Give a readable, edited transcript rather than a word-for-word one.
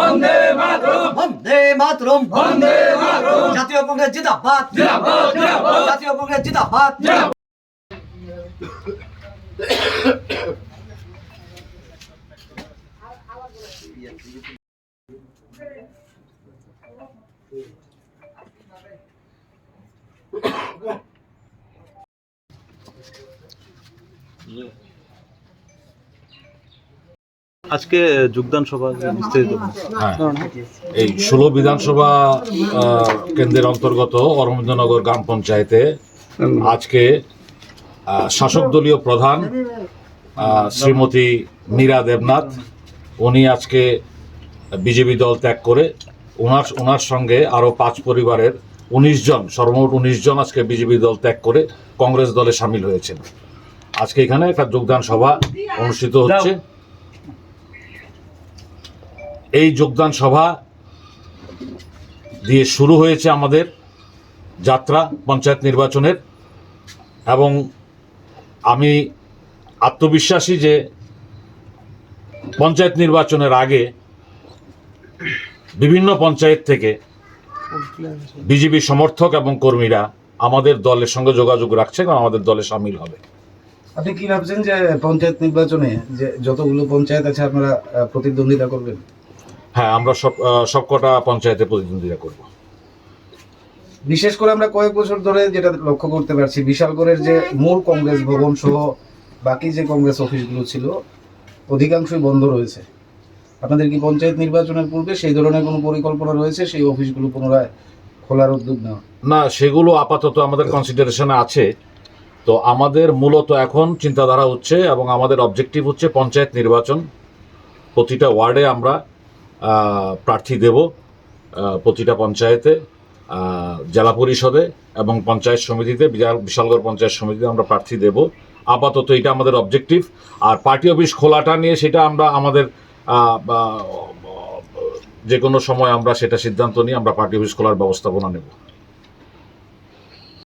বন্দে মাতরম, বন্দে মাতরম, বন্দে মাতরম, জাতীয় কংগ্রেস জিন্দাবাদ, জিন্দাবাদ, জিন্দাবাদ, জাতীয় কংগ্রেস জিন্দাবাদ। জিন্দাবাদ। আজকে যোগদান সভা বিস্তারিত এই 16 বিধানসভা কেন্দ্রের অন্তর্গত অরবিন্দনগর গ্রাম পঞ্চায়েতে আজকে শাসক দলীয় প্রধান শ্রীমতী মীরা দেবনাথ উনি আজকে বিজেপি দল ত্যাগ করে ওনার সঙ্গে আরও 5 পরিবারের 19 জন, সর্বমোট 19 জন আজকে বিজেপি দল ত্যাগ করে কংগ্রেস দলে সামিল হয়েছেন। আজকে এখানে একটা যোগদান সভা অনুষ্ঠিত হচ্ছে। এই যোগদান সভা দিয়ে শুরু হয়েছে আমাদের যাত্রা পঞ্চায়েত নির্বাচনের, এবং আমি আত্মবিশ্বাসী যে পঞ্চায়েত নির্বাচনের আগে বিভিন্ন পঞ্চায়েত থেকে বিজেপি সমর্থক এবং কর্মীরা আমাদের দলের সঙ্গে যোগাযোগ রাখছে এবং আমাদের দলে সামিল হবে। আপনি কি ভাবছেন যে পঞ্চায়েত নির্বাচনে যে যতগুলো পঞ্চায়েত আছে আপনারা প্রতিদ্বন্দ্বিতা করবেন? হ্যাঁ, আমরা সবকটা পঞ্চায়েতে প্রতিদ্বন্দ্বিতা করব। বিশেষ করে আমরা কয়েক বছর ধরে যেটা লক্ষ্য করতে পারছি, বিশালগড়ের যে মূল কংগ্রেস ভবন সহ বাকি যে কংগ্রেস অফিসগুলো ছিল অধিকাংশই বন্ধ রয়েছে। আপনাদের কি পঞ্চায়েত নির্বাচনের পূর্বে সেই ধরনের কোনো পরিকল্পনা রয়েছে সেই অফিসগুলো পুনরায় খোলার উদ্যোগ নেওয়া? না, সেগুলো আপাতত আমাদের কনসিডারেশনে আছে। তো আমাদের মূলত এখন চিন্তাধারা হচ্ছে এবং আমাদের অবজেক্টিভ হচ্ছে পঞ্চায়েত নির্বাচন। প্রতিটা ওয়ার্ডে আমরা প্রার্থী দেব, প্রতিটা পঞ্চায়েতে, জেলা পরিষদে এবং পঞ্চায়েত সমিতিতে, বিশালগড় পঞ্চায়েত সমিতিতে আমরা প্রার্থী দেব। আপাতত এটা আমাদের অবজেক্টিভ। আর পার্টি অফিস খোলাটা নিয়ে সেটা আমরা আমাদের যে কোনো সময় আমরা সেটা সিদ্ধান্ত নিয়ে আমরা পার্টি অফিস খোলার ব্যবস্থাপনা নেব।